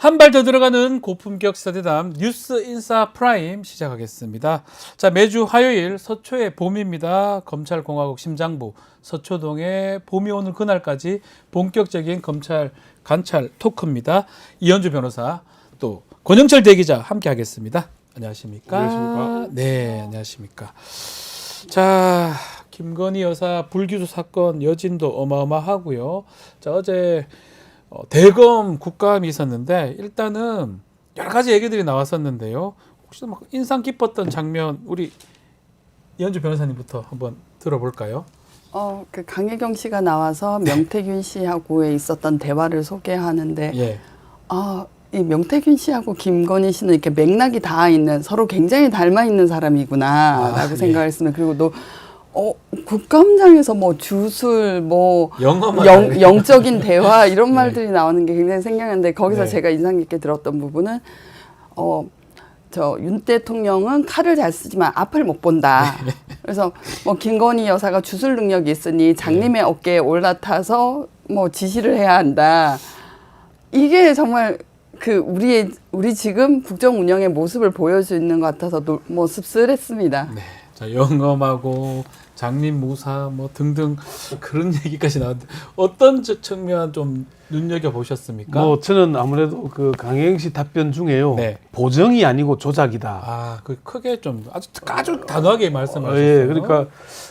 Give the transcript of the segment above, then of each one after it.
한 발 더 들어가는 고품격 시사대담 뉴스 인사 프라임 시작하겠습니다. 자, 매주 화요일 서초의 봄입니다. 검찰공화국 심장부 서초동에 봄이 오는 그날까지 본격적인 검찰 관찰 토크입니다. 이현주 변호사 또 권영철 대기자 함께 하겠습니다. 안녕하십니까? 안녕하십니까? 네, 안녕하십니까? 자, 김건희 여사 불기소 사건 여진도 어마어마하고요. 자, 어제 대검 국감이 있었는데 일단은 여러 가지 얘기들이 나왔었는데요. 혹시 막 인상 깊었던 장면 우리 이현주 변호사님부터 한번 들어볼까요? 그 강혜경 씨가 나와서 명태균 씨하고의 있었던 대화를 소개하는데, 예. 이 명태균 씨하고 김건희 씨는 이렇게 맥락이 닿아 있는, 서로 굉장히 닮아 있는 사람이구나라고 예. 생각했으면, 그리고 또 국감장에서 뭐 주술, 뭐 영어만 영적인 대화 이런 네. 말들이 나오는 게 굉장히 생경한데, 거기서 네. 제가 인상 깊게 들었던 부분은 윤 대통령은 칼을 잘 쓰지만 앞을 못 본다. 그래서 뭐 김건희 여사가 주술 능력이 있으니 장님의 어깨에 올라타서 뭐 지시를 해야 한다. 이게 정말 우리 지금 국정 운영의 모습을 보여주는 것 같아서 뭐 씁쓸했습니다. 네. 자, 영검하고 장님 무사 뭐 등등 그런 얘기까지 나왔는데 어떤 측면 좀 눈여겨 보셨습니까? 뭐 저는 아무래도 그 강혜경 씨 답변 중에요. 네. 보정이 아니고 조작이다. 아, 그 크게 좀 아주 단호하게 말씀하셨어요. 예, 그러니까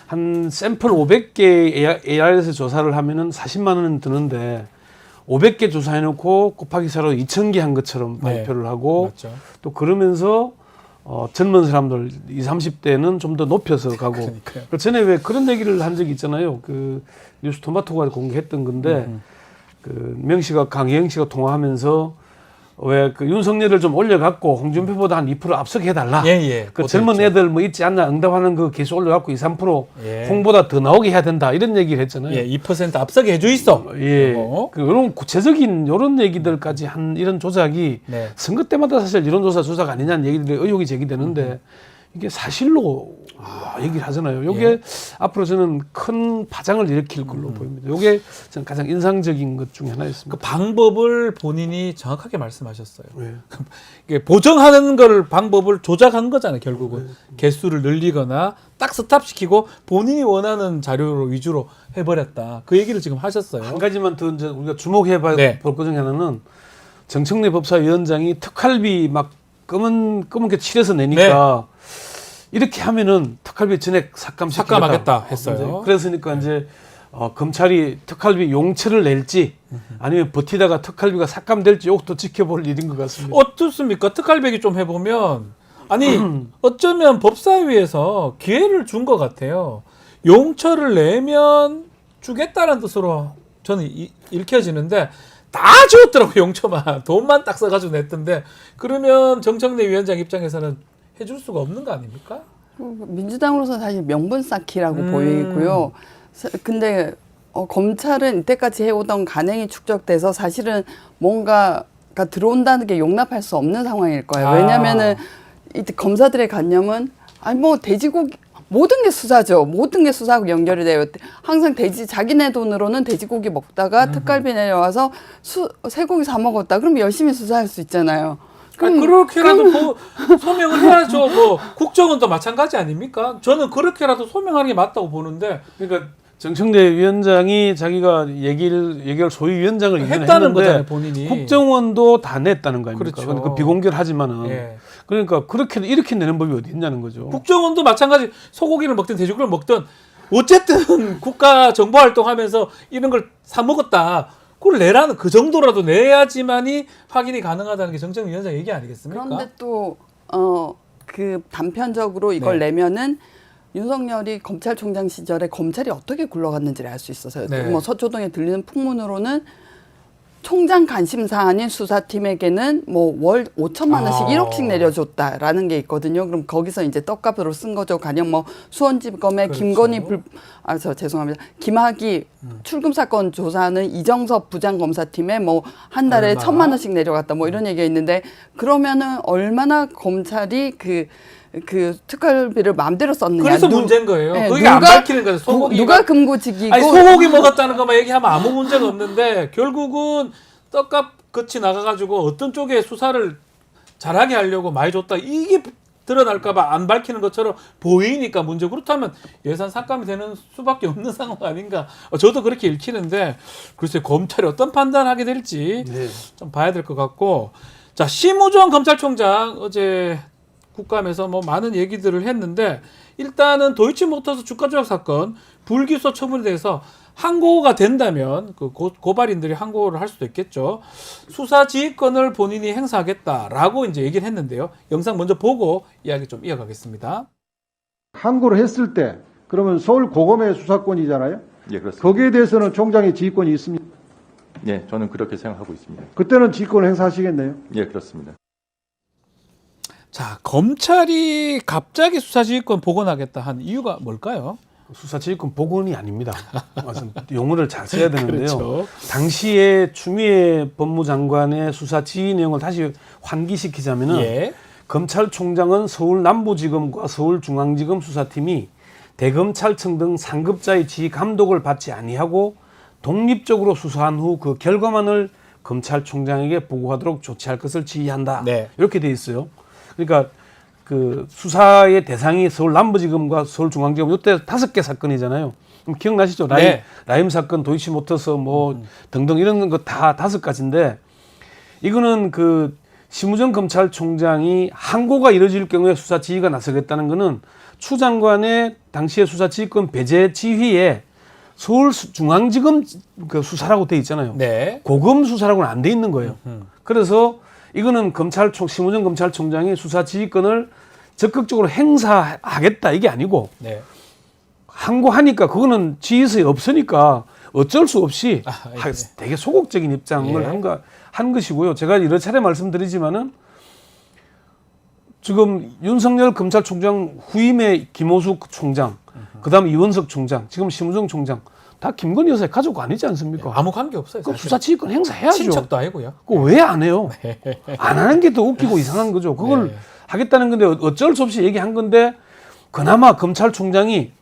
한 샘플 500개 AR에서 조사를 하면은 40만 원 드는데 500개 조사해놓고 곱하기 4로 2,000개 한 것처럼 발표를 하고 맞죠. 또 그러면서 젊은 사람들 20, 30대는 좀 더 높여서 가고. 그러니까요. 그 전에 왜 그런 얘기를 한 적이 있잖아요. 그 뉴스 토마토가 공개했던 건데 그 명 씨가 강혜영 씨가 통화하면서 왜 그 윤석열을 좀 올려갖고 홍준표보다 한 2% 앞서게 해달라. 예. 그 젊은 애들 뭐 있지 않나 응답하는 그 개수 올려갖고 2, 3% 예. 홍보다 더 나오게 해야 된다. 이런 얘기를 했잖아요. 예, 2% 앞서게 해주 있어. 예. 이거. 이런 구체적인 이런 얘기들까지 한 이런 조작이 네. 선거 때마다 사실 이론조사 조작 아니냐는 얘기들이 의혹이 제기되는데 이게 사실로 얘기를 하잖아요. 이게 예. 앞으로 저는 큰 파장을 일으킬 걸로 보입니다. 이게 저는 가장 인상적인 것 중에 그 하나였습니다. 방법을 본인이 정확하게 말씀하셨어요. 네. 이게 보정하는 걸 방법을 조작한 거잖아요. 결국은 개수를 늘리거나 딱 스탑시키고 본인이 원하는 자료로 위주로 해버렸다. 그 얘기를 지금 하셨어요. 한 가지만 더 이제 우리가 주목해봐야 네. 볼 것 중에 하나는 정청래 법사위원장이 특활비 막 검은게 칠해서 내니까 이렇게 하면은 특활비 전액 삭감하겠다 했어요. 그랬으니까 이제 검찰이 특활비 용처를 낼지 아니면 버티다가 특활비가 삭감될지 이것도 지켜볼 일인 것 같습니다. 어떻습니까? 특활배기 좀 해보면 아니 어쩌면 법사위에서 기회를 준 것 같아요. 용처를 내면 주겠다는 뜻으로 저는 읽혀지는데 다 지웠더라고요. 용처만 돈만 딱 써가지고 냈던데 그러면 정청래 위원장 입장에서는 해줄 수가 없는 거 아닙니까? 민주당으로서는 사실 명분 쌓기라고 보이고요. 근데 검찰은 이때까지 해오던 간행이 축적돼서 사실은 뭔가가 들어온다는 게 용납할 수 없는 상황일 거예요. 왜냐면은 검사들의 관념은 아니 뭐 돼지고기 모든 게 수사죠. 모든 게 수사하고 연결이 돼요. 항상 자기네 돈으로는 돼지고기 먹다가 특갈비 내려와서 쇠고기 사 먹었다. 그럼 열심히 수사할 수 있잖아요. 그렇게라도 소명을 해야죠. 뭐 국정원도 마찬가지 아닙니까? 저는 그렇게라도 소명하는 게 맞다고 보는데. 그러니까 정청래 위원장이 자기가 얘기를 소위원장을 했다는 거잖아요, 했는데 본인이. 국정원도 다 냈다는 거 아닙니까? 그렇죠. 그 비공개를 하지만은 예. 그러니까 이렇게 내는 법이 어디 있냐는 거죠. 국정원도 마찬가지 소고기를 먹든 돼지고기를 먹든 어쨌든 국가 정보 활동하면서 이런 걸 사 먹었다. 그걸 내라는 그 정도라도 내야지만이 확인이 가능하다는 게 정청래 위원장 얘기 아니겠습니까? 그런데 또 단편적으로 이걸 내면은 윤석열이 검찰총장 시절에 검찰이 어떻게 굴러갔는지를 알 수 있어서요. 네. 뭐 서초동에 들리는 풍문으로는 총장 관심 사안인 수사팀에게는 뭐 월 5천만 원씩 1억씩 내려줬다라는 게 있거든요. 그럼 거기서 이제 떡값으로 쓴 거죠. 가령 뭐 수원지검의 그렇죠. 김학의 출금 사건 조사하는 이정섭 부장검사팀에 뭐 한 달에 얼마? 1,000만 원씩 내려갔다 뭐 이런 얘기가 있는데 그러면은 얼마나 검찰이 그 특활비를 마음대로 썼느냐. 그래서 문제인 거예요. 네, 그게 안 밝히는 거예요. 소고기 누가 금고지기고. 아니 소고기 먹었다는 것만 얘기하면 아무 문제가 없는데 결국은 떡값 끝이 나가가지고 어떤 쪽에 수사를 잘하게 하려고 많이 줬다 이게 드러날까봐 안 밝히는 것처럼 보이니까 문제. 그렇다면 예산 삭감이 되는 수밖에 없는 상황 아닌가. 저도 그렇게 읽히는데 글쎄 검찰이 어떤 판단하게 될지 네. 좀 봐야 될 것 같고. 자, 심우정 검찰총장 어제 국감에서 뭐 많은 얘기들을 했는데 일단은 도이치모터스 주가 조작 사건 불기소 처분에 대해서 항고가 된다면 그 고발인들이 항고를 할 수도 있겠죠. 수사 지휘권을 본인이 행사하겠다라고 이제 얘기를 했는데요. 영상 먼저 보고 이야기 좀 이어가겠습니다. 항고를 했을 때 그러면 서울 고검의 수사권이잖아요. 예, 그렇습니다. 거기에 대해서는 총장의 지휘권이 있습니다. 예, 저는 그렇게 생각하고 있습니다. 그때는 지휘권을 행사하시겠네요. 예, 그렇습니다. 자, 검찰이 갑자기 수사지휘권 복원하겠다 한 이유가 뭘까요? 수사지휘권 복원이 아닙니다. 맞습 용어를 잘 써야 되는데요. 그렇죠. 당시에 추미애 법무장관의 수사 지휘 내용을 다시 환기시키자면은 예. 검찰총장은 서울 남부지검과 서울중앙지검 수사팀이 대검찰청 등 상급자의 지휘 감독을 받지 아니하고 독립적으로 수사한 후 그 결과만을 검찰총장에게 보고하도록 조치할 것을 지휘한다. 네. 이렇게 돼 있어요. 그러니까 그 수사의 대상이 서울 남부지검과 서울중앙지검 이때 5개 사건이잖아요. 그럼 기억나시죠? 네. 라임 사건, 도이치모터스 뭐 등등 이런 거 다 5가지인데 이거는 그 심우정 검찰총장이 항고가 이뤄질 경우에 수사 지휘가 나서겠다는 거는 추 장관의 당시의 수사 지휘권 배제 지휘에 서울중앙지검 그 수사라고 돼 있잖아요. 네. 고검 수사라고는 안 돼 있는 거예요. 그래서 이거는 심우정 검찰총장이 수사 지휘권을 적극적으로 행사하겠다 이게 아니고 네. 항고하니까 그거는 지휘서에 없으니까 어쩔 수 없이 예. 되게 소극적인 입장을 예. 한 것이고요. 제가 여러 차례 말씀드리지만은 지금 윤석열 검찰총장 후임의 김호숙 총장, 그다음 이원석 총장, 지금 심우정 총장 다 김건희 여사의 가족 아니지 않습니까? 아무 관계 없어요. 그럼 사실. 수사 지휘권 행사해야죠. 친척도 아니고요. 그거 왜 안 해요? 안 하는 게 더 웃기고 이상한 거죠. 그걸 네. 하겠다는 건데 어쩔 수 없이 얘기한 건데 그나마 검찰총장이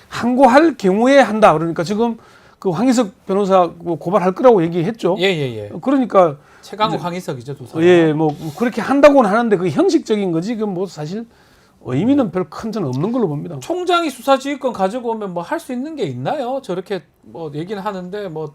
항고할 경우에 한다. 그러니까 지금 그 황희석 변호사 고발할 거라고 얘기했죠. 예. 그러니까 최강욱 황희석이죠, 두 사람. 예, 뭐 그렇게 한다고는 하는데 그게 형식적인 거지. 그 뭐 사실 의미는 별 큰 전 없는 걸로 봅니다. 총장이 수사지휘권 가지고 오면 뭐 할 수 있는 게 있나요? 저렇게 뭐 얘기는 하는데 뭐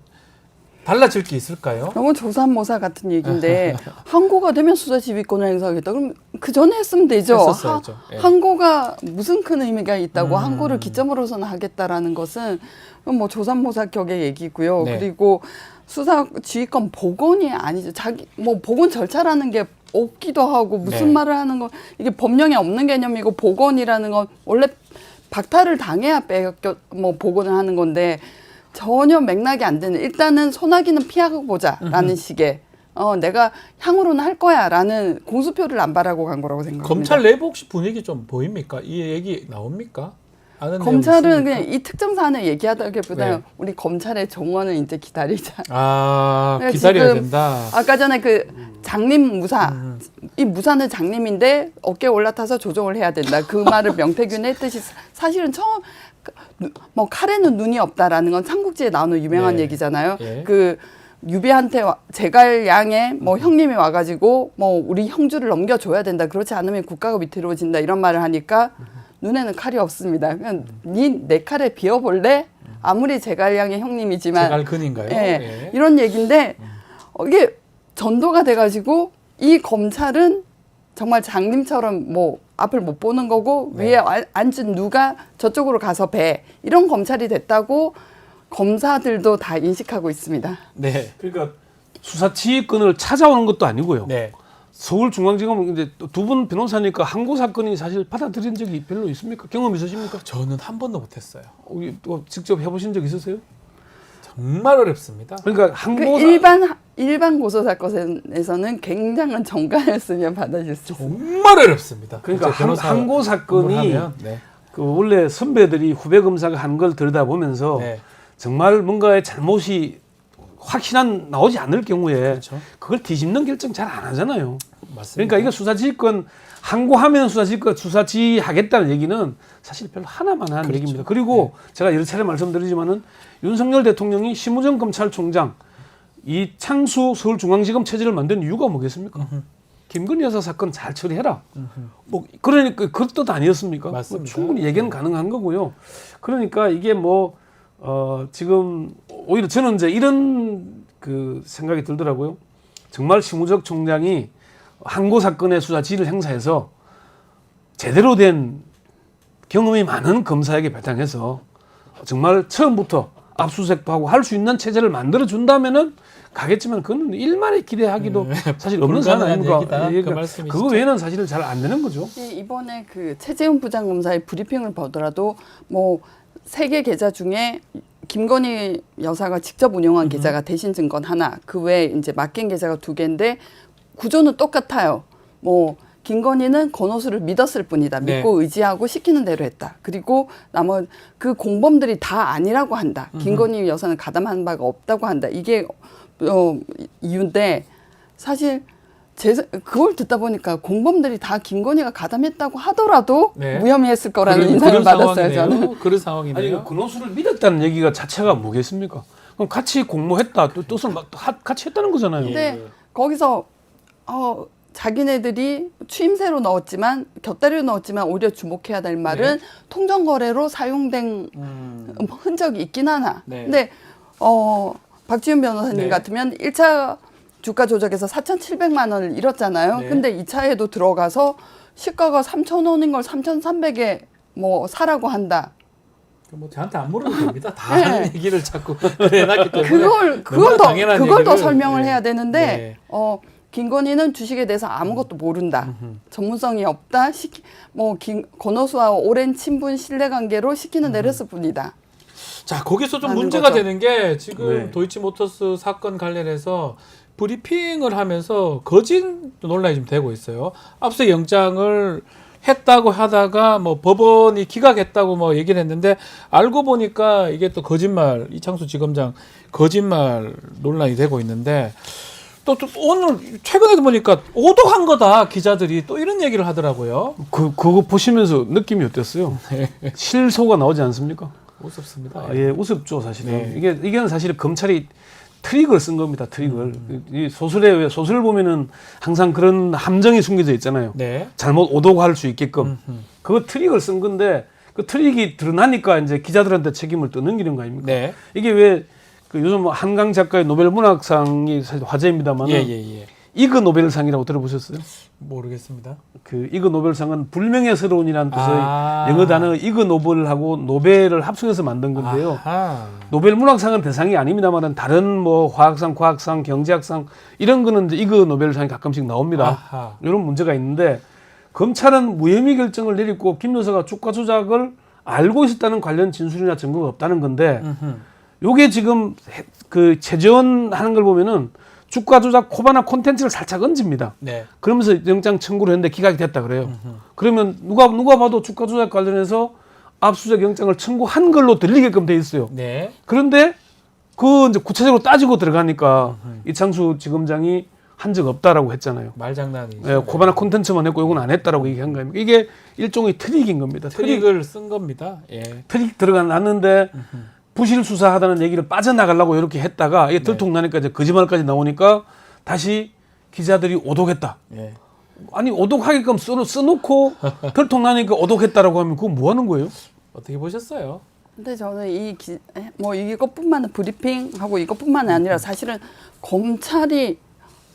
달라질 게 있을까요? 너무 조삼모사 같은 얘기인데 항고가 되면 수사지휘권을 행사하겠다. 그럼 그 전에 했으면 되죠. 했었어야죠. 예. 항고가 무슨 큰 의미가 있다고 항고를 기점으로서는 하겠다라는 것은 뭐 조삼모사 격의 얘기고요. 네. 그리고 수사지휘권 복원이 아니죠. 자기 뭐 복원 절차라는 게 없기도 하고 무슨 네. 말을 하는 거 이게 법령에 없는 개념이고 복원이라는 건 원래 박탈을 당해야 뭐 복원을 하는 건데. 전혀 맥락이 안 되는 일단은 소나기는 피하고 보자라는 식의 내가 향후로는 할 거야라는 공수표를 안 바라고 간 거라고 생각합니다. 검찰 내부 혹시 분위기 좀 보입니까? 이 얘기 나옵니까? 아는 검찰은 내용 그냥 있습니까? 이 특정 사안을 얘기하다기보다는 네. 우리 검찰의 정원을 이제 기다리자. 아, 그러니까 기다려야 지금 된다. 아까 전에 그 장림 무사 이 무사는 장림인데 어깨에 올라타서 조정을 해야 된다. 그 말을 명태균이 했듯이 사실은 처음 뭐 칼에는 눈이 없다라는 건 삼국지에 나오는 유명한 네. 얘기잖아요. 예. 그 유비한테 제갈량에 뭐 형님이 와가지고 뭐 우리 형주를 넘겨줘야 된다. 그렇지 않으면 국가가 위태로워진다. 이런 말을 하니까 눈에는 칼이 없습니다. 그냥 내 칼에 비워볼래? 아무리 제갈량의 형님이지만 제갈근인가요? 예, 예. 이런 얘기인데 이게 전도가 돼가지고 이 검찰은 정말 장님처럼 뭐 앞을 못 보는 거고 네. 위에 앉은 누가 저쪽으로 가서 배 이런 검찰이 됐다고 검사들도 다 인식하고 있습니다. 네. 그러니까 수사 지휘권을 찾아오는 것도 아니고요. 네. 서울중앙지검 이제 두 분 변호사니까 항고 사건이 사실 받아들인 적이 별로 있습니까? 경험 있으십니까? 저는 한 번도 못했어요. 또 직접 해보신 적 있으세요? 정말 어렵습니다. 그러니까 그 항고 일반 고소 사건에서는 굉장한 정가였으면 받아줄 수 있어요. 정말 어렵습니다. 그러니까 이제 변호사 항고 사건이 공부하면, 네. 그 원래 선배들이 후배 검사가 한 걸 들여다보면서 네. 정말 뭔가의 잘못이 확실한 나오지 않을 경우에 그렇죠. 그걸 뒤집는 결정 잘 안 하잖아요. 맞습니다. 그러니까 이거 수사지휘권 항고하면 수사지휘하겠다는 얘기는 사실 별로 하나만한 그렇죠. 얘기입니다. 그리고 제가 여러 차례 말씀드리지만은 윤석열 대통령이 심우정 검찰총장 이 창수 서울중앙지검 체제를 만든 이유가 뭐겠습니까? 김건희 여사 사건 잘 처리해라. 뭐 그러니까 그 뜻 아니었습니까? 맞습니다. 뭐 충분히 얘기는 가능한 거고요. 그러니까 이게 뭐 지금 오히려 저는 이제 이런 그 생각이 들더라고요. 정말 심우적 총장이 항고 사건의 수사 지휘를 행사해서 제대로 된 경험이 많은 검사에게 배당해서 정말 처음부터 압수수색도 하고 할 수 있는 체제를 만들어 준다면은 가겠지만 그건 일말에 기대하기도 사실 없는 사안 아닙니까? 얘기다. 예, 그 말씀이시죠. 그거 외에는 사실은 잘 안 되는 거죠. 예, 이번에 그 최재훈 부장검사의 브리핑을 보더라도 뭐 3개 계좌 중에 김건희 여사가 직접 운영한 계좌가 대신 증권 하나, 그 외에 이제 맡긴 계좌가 2개인데 구조는 똑같아요. 뭐 김건희는 권오수를 믿었을 뿐이다. 네. 믿고 의지하고 시키는 대로 했다. 그리고 나머지 그 공범들이 다 아니라고 한다. 김건희 여사는 가담한 바가 없다고 한다. 이게 이유인데 사실 그걸 듣다 보니까 공범들이 다 김건희가 가담했다고 하더라도 네. 무혐의했을 거라는 인상을 받았어요. 저는. 그런 상황이네요. 아니 권오수를 믿었다는 얘기가 자체가 뭐겠습니까? 그럼 같이 공모했다. 또 뜻을 막 같이 했다는 거잖아요. 근데 거기서 자기네들이 추임새로 넣었지만 곁다리로 넣었지만 오히려 주목해야 될 말은 통정거래로 사용된 흔적이 있긴 하나. 네. 근데 박지훈 변호사님 네. 같으면 1차 주가 조작에서 4,700만 원을 잃었잖아요. 네. 근데 2차에도 들어가서 시가가 3,000원인 걸 3,300에 뭐 사라고 한다. 뭐 저한테 안 물어도 됩니다. 다 네. 하는 얘기를 자꾸 해놨기 때문에 그걸 더 설명을 해야 되는데 네. 김건희는 주식에 대해서 아무것도 모른다. 전문성이 없다. 권오수와 오랜 친분 신뢰관계로 시키는 대로 했을 뿐이다. 자, 거기서 좀 하는 문제가 거죠. 되는 게 지금 네. 도이치모터스 사건 관련해서 브리핑을 하면서 거짓 논란이 좀 되고 있어요. 압수 영장을 했다고 하다가 뭐 법원이 기각했다고 뭐 얘기를 했는데 알고 보니까 이게 또 거짓말, 이창수 지검장 거짓말 논란이 되고 있는데 또 오늘 최근에도 보니까 오독한 거다 기자들이 또 이런 얘기를 하더라고요. 그거 보시면서 느낌이 어땠어요? 실소가 나오지 않습니까? 우습습니다. 예, 우습죠 사실은. 네. 이게 사실 검찰이 트릭을 쓴 겁니다. 트릭을. 이 소설을 보면은 항상 그런 함정이 숨겨져 있잖아요. 네. 잘못 오독할 수 있게끔. 그거 트릭을 쓴 건데 그 트릭이 드러나니까 이제 기자들한테 책임을 떠넘기는 거 아닙니까? 네. 이게 왜 그 요즘 한강 작가의 노벨 문학상이 사실 화제입니다만 예. 이그 노벨상이라고 들어보셨어요? 모르겠습니다. 그 이그 노벨상은 불명예스러운이라는 뜻의 아. 영어 단어 이그 노벨하고 노벨을 합성해서 만든 건데요. 아하. 노벨 문학상은 대상이 아닙니다만 다른 뭐 화학상, 과학상, 경제학상 이런 거는 이제 이그 노벨상이 가끔씩 나옵니다. 아하. 이런 문제가 있는데 검찰은 무혐의 결정을 내리고 김 여사가 주가 조작을 알고 있었다는 관련 진술이나 증거가 없다는 건데 요게 지금 그 최재원 하는 걸 보면은 주가 조작 코바나 콘텐츠를 살짝 얹습니다. 네. 그러면서 영장 청구를 했는데 기각이 됐다 그래요. 그러면 누가 봐도 주가 조작 관련해서 압수수색 영장을 청구한 걸로 들리게끔 돼 있어요. 네. 그런데 그 이제 구체적으로 따지고 들어가니까 이창수 지검장이 한 적 없다라고 했잖아요. 말장난이죠. 예, 코바나 콘텐츠만 했고 이건 안 했다라고 얘기한 거 아닙니까? 이게 일종의 트릭인 겁니다. 트릭을 쓴 겁니다. 예. 트릭 들어갔는데 부실 수사하다는 얘기를 빠져나가려고 이렇게 했다가 이게 들통나니까 이제 거짓말까지 나오니까 다시 기자들이 오독했다. 예. 아니 오독하게끔 써놓고 들통나니까 오독했다라고 하면 그건 뭐 하는 거예요? 어떻게 보셨어요? 근데 저는 이것뿐만 브리핑하고 이것뿐만 아니라 사실은 검찰이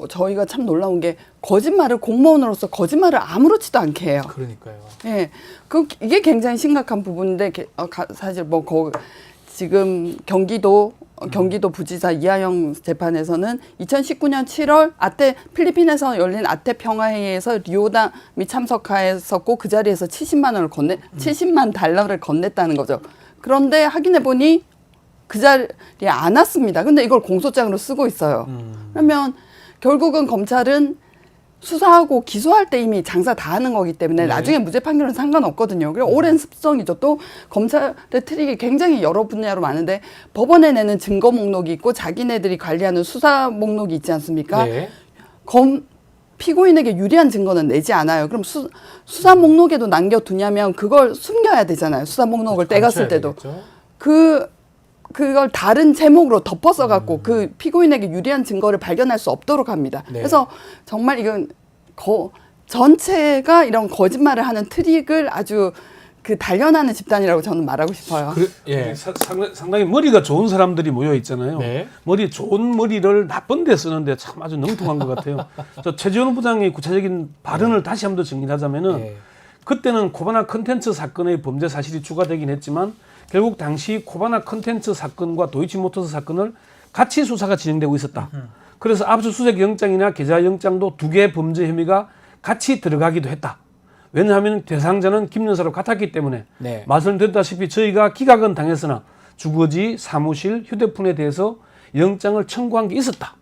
저희가 참 놀라운 게 거짓말을 공무원으로서 거짓말을 아무렇지도 않게 해요. 그러니까요. 예, 이게 굉장히 심각한 부분인데 사실 지금 경기도 부지사 이하영 재판에서는 2019년 7월 필리핀에서 열린 아태 평화회의에서 리오담이 참석했었고 그 자리에서 70만 달러를 건넸다는 거죠. 그런데 확인해 보니 그 자리에 안 왔습니다. 근데 이걸 공소장으로 쓰고 있어요. 그러면 결국은 검찰은 수사하고 기소할 때 이미 장사 다 하는 거기 때문에 나중에 무죄 판결은 상관없거든요. 그리고 오랜 습성이죠. 또 검찰의 트릭이 굉장히 여러 분야로 많은데 법원에 내는 증거 목록이 있고 자기네들이 관리하는 수사 목록이 있지 않습니까? 네. 피고인에게 유리한 증거는 내지 않아요. 그럼 수사 목록에도 남겨두냐면 그걸 숨겨야 되잖아요. 수사 목록을 떼갔을 때도. 되겠죠. 그 그걸 다른 제목으로 덮어써 갖고 그 피고인에게 유리한 증거를 발견할 수 없도록 합니다. 네. 그래서 정말 이건 전체가 이런 거짓말을 하는 트릭을 아주 그 단련하는 집단이라고 저는 말하고 싶어요. 예. 상당히 머리가 좋은 사람들이 모여 있잖아요. 네. 머리 좋은 머리를 나쁜 데 쓰는데 참 아주 능통한 것 같아요. 저 최지원 부장의 구체적인 발언을 다시 한번 더 정리하자면은 네. 그때는 코바나 컨텐츠 사건의 범죄 사실이 추가되긴 했지만 결국 당시 코바나 컨텐츠 사건과 도이치모터스 사건을 같이 수사가 진행되고 있었다. 그래서 압수수색 영장이나 계좌 영장도 두 개의 범죄 혐의가 같이 들어가기도 했다. 왜냐하면 대상자는 김 여사로 같았기 때문에 네. 말씀드렸다시피 저희가 기각은 당했으나 주거지, 사무실, 휴대폰에 대해서 영장을 청구한 게 있었다.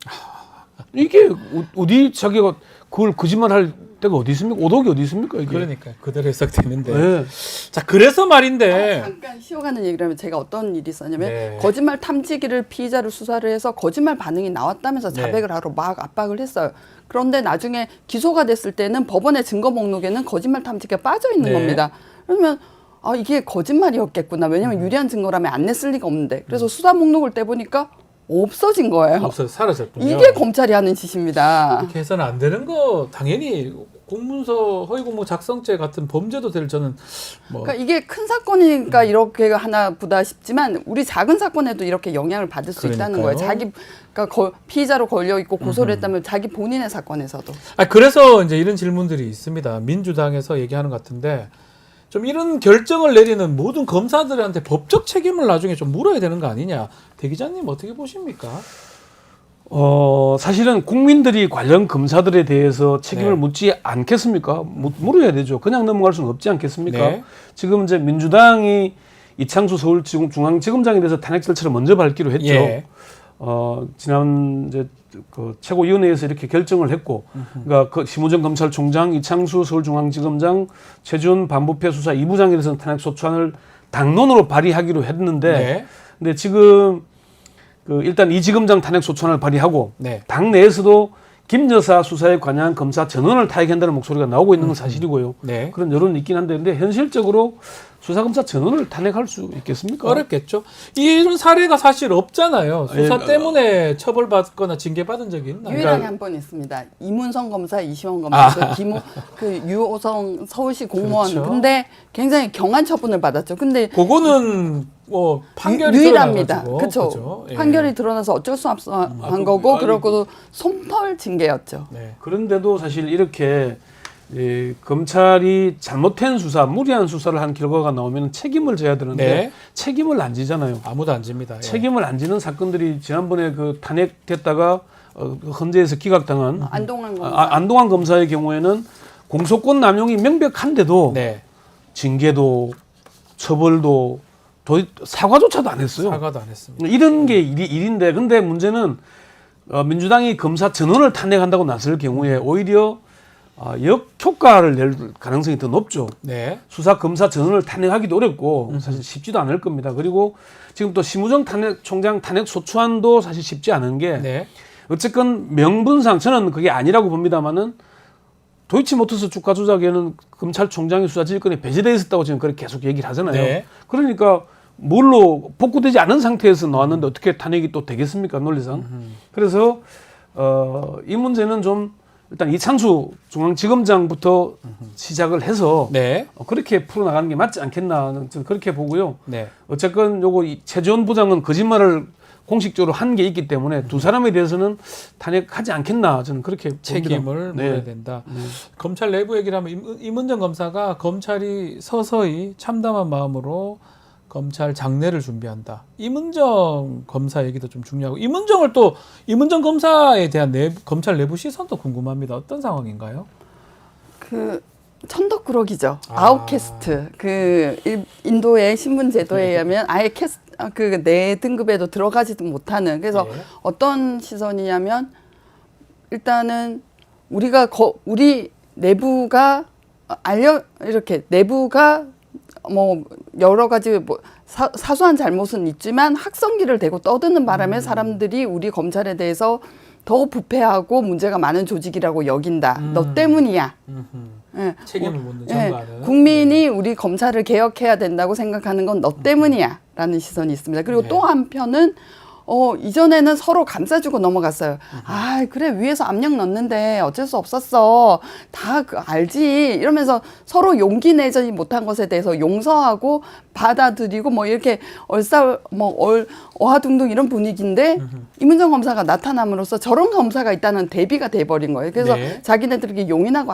이게 어디 자기가 그걸 거짓말할 데가 어디 있습니까? 오독이 어디 있습니까? 이게. 그러니까 그대로 해석되는데. 네. 자, 그래서 말인데. 잠깐 쉬어가는 얘기를 하면 제가 어떤 일이 있었냐면 네. 거짓말 탐지기를 피의자를 수사를 해서 거짓말 반응이 나왔다면서 네. 자백을 하러 막 압박을 했어요. 그런데 나중에 기소가 됐을 때는 법원의 증거 목록에는 거짓말 탐지기가 빠져 있는 네. 겁니다. 그러면 이게 거짓말이었겠구나. 왜냐하면 유리한 증거라면 안 냈을 리가 없는데. 그래서 수사 목록을 떼보니까 없어진 거예요. 없어 사라졌군요. 이게 검찰이 하는 짓입니다. 이렇게 해서는 안 되는 거 당연히 공문서 허위 공모 작성죄 같은 범죄도 될 저는 뭐 그러니까 이게 큰 사건이니까 이렇게 하나 보다 싶지만 우리 작은 사건에도 이렇게 영향을 받을 수 있다는 거예요. 그러니까요. 자기가 피의자로 걸려 있고 고소를 했다면 자기 본인의 사건에서도. 그래서 이제 이런 질문들이 있습니다. 민주당에서 얘기하는 것 같은데 좀 이런 결정을 내리는 모든 검사들한테 법적 책임을 나중에 좀 물어야 되는 거 아니냐. 대 기자님 어떻게 보십니까? 사실은 국민들이 관련 검사들에 대해서 책임을 네. 묻지 않겠습니까? 물어야 되죠. 그냥 넘어갈 수는 없지 않겠습니까? 네. 지금 이제 민주당이 이창수 서울중앙지검장에 대해서 탄핵 절차를 먼저 밟기로 했죠. 예. 지난 이제 그 최고위원회에서 이렇게 결정을 했고, 그러니까 그 심우정 검찰총장, 이창수 서울중앙지검장, 최준 반부패 수사 2부장에 대해서는 탄핵 소추안을 당론으로 발의하기로 했는데, 네. 근데 지금 그 일단 이 지검장 탄핵 소추안을 발의하고 네. 당 내에서도 김 여사 수사에 관여한 검사 전원을 타격한다는 목소리가 나오고 있는 건 사실이고요. 네. 그런 여론이 있긴 한데, 근데 현실적으로 수사검사 전원을 탄핵할 수 있겠습니까? 어렵겠죠. 이런 사례가 사실 없잖아요. 수사 예, 때문에 처벌받거나 징계받은 적이 있나요? 유일하게 한 번 있습니다. 이문성 검사, 이시원 검사, 그 유호성 서울시 공무원. 그렇죠. 근데 굉장히 경한 처분을 받았죠. 근데 그거는 뭐 판결이 유일합니다. 드러나가지고, 그렇죠. 그죠? 예. 판결이 드러나서 어쩔 수 없어 한 거고, 그러고 솜털 징계였죠. 네. 그런데도 사실 이렇게 검찰이 잘못된 수사, 무리한 수사를 한 결과가 나오면 책임을 져야 되는데 네. 책임을 안 지잖아요. 아무도 안 집니다. 예. 책임을 안 지는 사건들이 지난번에 그 탄핵됐다가 헌재에서 기각당한 안동환 검사. 안동환 검사의 경우에는 공소권 남용이 명백한데도 네. 징계도 처벌도 사과조차도 안 했어요. 사과도 안 했습니다. 이런 게 일인데, 근데 문제는 민주당이 검사 전원을 탄핵한다고 나설 경우에 오히려 역효과를 낼 가능성이 더 높죠. 네. 수사 검사 전원을 탄핵하기도 어렵고 사실 쉽지도 않을 겁니다. 그리고 지금 또 심우정 총장 탄핵 소추안도 사실 쉽지 않은 게 네. 어쨌건 명분상 저는 그게 아니라고 봅니다만은 도이치모터스 주가 조작에는 검찰총장의 수사 지휘권이 배제되어 있었다고 지금 그렇게 계속 얘기를 하잖아요. 네. 그러니까 뭘로 복구되지 않은 상태에서 나왔는데 어떻게 탄핵이 또 되겠습니까, 논리상? 그래서 이 문제는 좀 일단 이창수 중앙지검장부터 시작을 해서 네. 그렇게 풀어나가는 게 맞지 않겠나 저는 그렇게 보고요. 네. 어쨌건 요거 최지원 부장은 거짓말을 공식적으로 한 게 있기 때문에 두 사람에 대해서는 탄핵하지 않겠나 저는 그렇게 책임을 봅니다. 물어야 네. 된다. 검찰 내부 얘기를 하면 임은정 검사가 검찰이 서서히 참담한 마음으로 검찰 장례를 준비한다. 임은정 검사 얘기도 좀 중요하고 임은정 검사에 대한 검찰 내부 시선도 궁금합니다. 어떤 상황인가요? 그 천덕꾸러기죠. 아. 아웃캐스트. 인도의 신분 제도에 의하면 아예 그 내 등급에도 들어가지도 못하는. 그래서 네. 어떤 시선이냐면 일단은 우리 내부가 이렇게 내부가 뭐 여러 가지 뭐 사소한 잘못은 있지만 학성기를 대고 떠드는 바람에 사람들이 우리 검찰에 대해서 더 부패하고 문제가 많은 조직이라고 여긴다. 너 때문이야. 예. 책임을 묻는 예, 전가는. 국민이 우리 검찰을 개혁해야 된다고 생각하는 건 너 때문이야라는 시선이 있습니다. 그리고 네. 또 한편은 이전에는 서로 감싸주고 넘어갔어요. 아, 그래, 위에서 압력 넣는데 어쩔 수 없었어. 다 알지. 이러면서 서로 용기 내지 못한 것에 대해서 용서하고 받아들이고 뭐 이렇게 어하둥둥 이런 분위기인데 이문정 검사가 나타남으로써 저런 검사가 있다는 대비가 돼버린 거예요. 그래서 네. 자기네들이 용인하고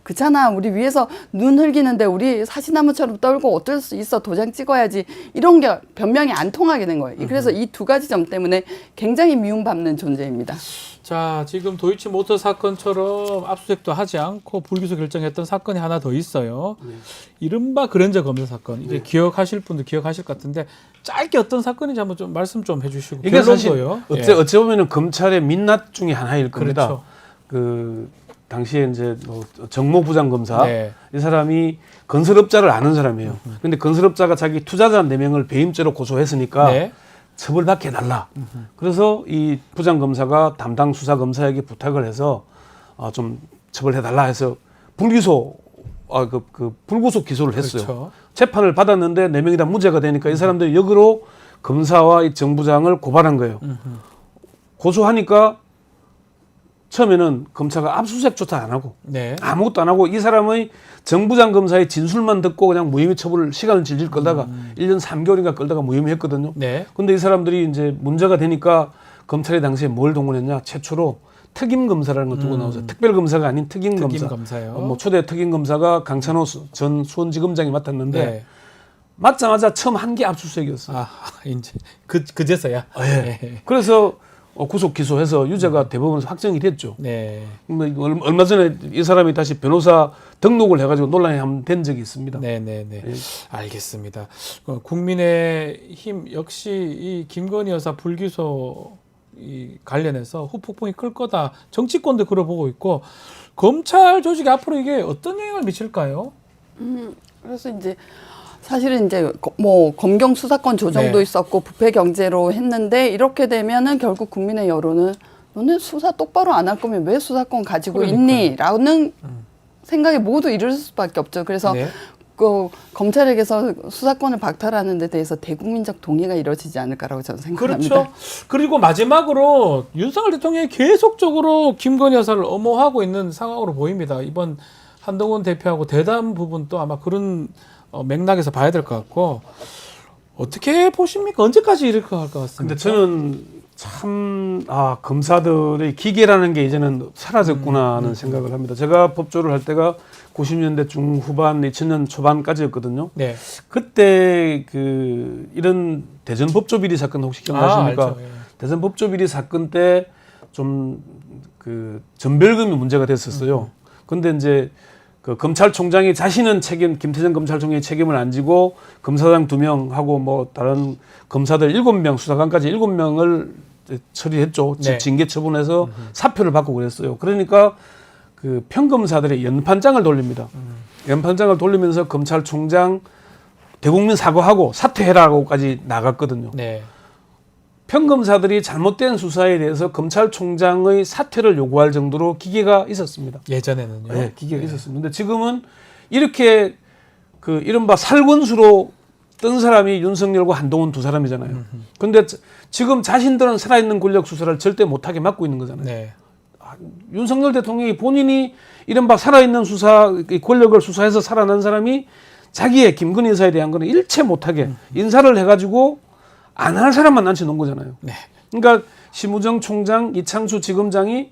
그렇잖아. 우리 위에서 눈 흘기는데 우리 사시나무처럼 떨고 어쩔 수 있어. 도장 찍어야지. 이런 게 변명이 안 통하게 된 거예요. 그래서 이 두 가지 점 때문에 굉장히 미움받는 존재입니다. 자, 지금 도이치모터 사건처럼 압수수색도 하지 않고 불기소 결정했던 사건이 하나 더 있어요. 이른바 그랜저 검사 사건. 이제 기억하실 분들 기억하실 것 같은데 짧게 어떤 사건인지 한번 좀 말씀 좀 해주시고. 이게 사실 결론도요. 어찌 보면은 검찰의 민낯 중에 하나일 겁니다. 그렇죠. 그 당시에 이제 정모 부장검사 네. 이 사람이 건설업자를 아는 사람이에요. 근데 건설업자가 자기 투자자 4명을 배임죄로 고소했으니까 네. 처벌받게 해달라. 그래서 이 부장검사가 담당 수사검사에게 부탁을 해서 좀 처벌해달라 해서 불기소, 불구속 기소를 했어요. 그렇죠. 재판을 받았는데 4명이 다 무죄가 되니까 이 사람들이 역으로 검사와 이 정 부장을 고발한 거예요. 고소하니까 처음에는 검사가 압수수색조차 안 하고 네. 아무것도 안 하고 이 사람의 정부장 검사의 진술만 듣고 그냥 무혐의 처벌을 시간을 질질 끌다가 1년 3개월인가 끌다가 무혐의했거든요. 네. 근데 이 사람들이 이제 문제가 되니까 검찰이 당시에 뭘 동원했냐? 최초로 특임 검사라는 걸 두고 나오죠. 특별 검사가 아닌 특임 검사. 검사요. 뭐 초대 특임 검사가 강찬호 전 수원지검장이 맡았는데 네. 맡자마자 처음 한 게 압수수색이었어요. 이제 그제서야. 예. 그래서 구속 기소해서 유죄가 대법원에서 확정이 됐죠. 네. 얼마 전에 이 사람이 다시 변호사 등록을 해가지고 논란이 한번 된 적이 있습니다. 네네네. 알겠습니다. 국민의힘 역시 이 김건희 여사 불기소 관련해서 후폭풍이 클 거다. 정치권도 그러 보고 있고 검찰 조직이 앞으로 이게 어떤 영향을 미칠까요? 그래서 이제 사실은 이제 뭐 검경 수사권 조정도 네. 있었고 부패 경제로 했는데 이렇게 되면은 결국 국민의 여론은 너네 수사 똑바로 안 할 거면 왜 수사권 가지고 그러니까요. 있니?라는 생각에 모두 이를 수밖에 없죠. 그래서 네. 그 검찰에게서 수사권을 박탈하는 데 대해서 대국민적 동의가 이루어지지 않을까라고 저는 생각합니다. 그렇죠. 그리고 마지막으로 윤석열 대통령이 계속적으로 김건희 여사를 엄호하고 있는 상황으로 보입니다. 이번 한동훈 대표하고 대담 부분도 아마 그런 맥락에서 봐야 될 것 같고 어떻게 보십니까? 언제까지 이럴 것 같습니까? 근데 저는 참 검사들의 기계라는 게 이제는 사라졌구나 하는 생각을 합니다. 제가 법조를 할 때가 90년대 중후반, 2000년 초반까지였거든요. 네. 그때 이런 대전 법조비리 사건 혹시 기억나십니까? 알죠. 예. 대전 법조비리 사건 때 좀 전별금이 문제가 됐었어요. 근데 이제 검찰총장이 자신은 김태정 검찰총장이 책임을 안 지고 검사장 2명하고 뭐 다른 검사들 7명, 수사관까지 7명을 처리했죠. 네. 징계 처분해서 사표를 받고 그랬어요. 그러니까 평검사들의 연판장을 돌립니다. 연판장을 돌리면서 검찰총장 대국민 사과하고 사퇴해라고까지 나갔거든요. 네. 평검사들이 잘못된 수사에 대해서 검찰총장의 사퇴를 요구할 정도로 기계가 있었습니다. 예전에는요. 네, 기계가 있었습니다. 근데 지금은 이렇게 이른바 살권수로 뜬 사람이 윤석열과 한동훈 두 사람이잖아요. 그런데 지금 자신들은 살아있는 권력 수사를 절대 못하게 막고 있는 거잖아요. 네. 윤석열 대통령이 본인이 이른바 살아있는 권력을 수사해서 살아난 사람이 자기의 김건희 여사에 대한 거는 일체 못하게 인사를 해가지고 안 할 사람만 앉혀놓은 거잖아요. 네. 그러니까 심우정 총장, 이창수 지검장이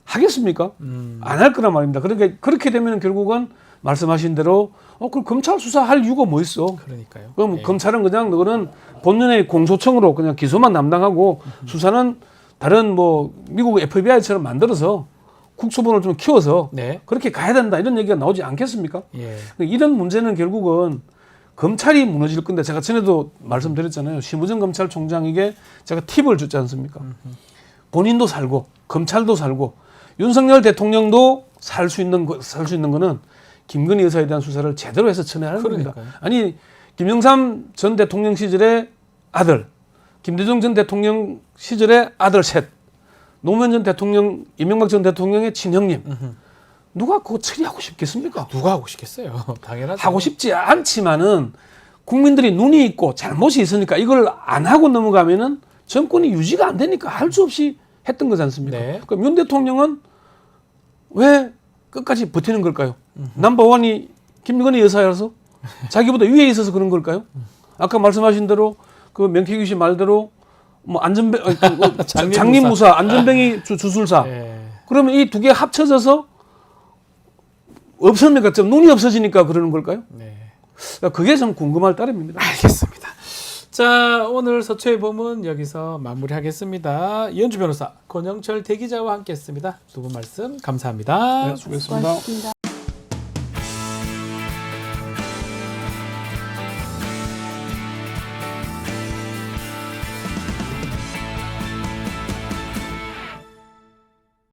하겠습니까? 안 할 거란 말입니다. 그러니까 그렇게 되면 결국은 말씀하신 대로 그럼 검찰 수사할 이유가 뭐 있어? 그러니까요. 그럼 네. 검찰은 그냥 너는 본연의 공소청으로 그냥 기소만 담당하고 수사는 다른 뭐 미국 FBI처럼 만들어서 국수본을 좀 키워서 네. 그렇게 가야 된다 이런 얘기가 나오지 않겠습니까? 예. 이런 문제는 결국은 검찰이 무너질 건데 제가 전에도 말씀드렸잖아요. 심우정 검찰총장에게 제가 팁을 줬지 않습니까? 본인도 살고 검찰도 살고 윤석열 대통령도 살 수 있는 거는 김건희 여사에 대한 수사를 제대로 해서 처리하는 겁니다. 그러니까요. 아니 김영삼 전 대통령 시절의 아들, 김대중 전 대통령 시절의 아들 셋, 노무현 전 대통령, 이명박 전 대통령의 친형님, 누가 그거 처리하고 싶겠습니까? 누가 하고 싶겠어요. 당연하죠. 하고 싶지 않지만은 국민들이 눈이 있고 잘못이 있으니까 이걸 안 하고 넘어가면은 정권이 유지가 안 되니까 할 수 없이 했던 거지 않습니까? 네. 그럼 윤 대통령은 왜 끝까지 버티는 걸까요? 넘버원이 김건희 여사여서 자기보다 위에 있어서 그런 걸까요? 아까 말씀하신 대로 그 명태규 씨 말대로 뭐 안전병 장님무사 안전병이 주술사 네. 그러면 이 두 개 합쳐져서 없습니까? 좀 눈이 없어지니까 그러는 걸까요? 네. 그게 좀 궁금할 따름입니다. 알겠습니다. 자, 오늘 서초의 봄은 여기서 마무리하겠습니다. 이현주 변호사, 권영철 대기자와 함께했습니다. 두 분 말씀 감사합니다. 네, 수고했습니다. 고맙습니다.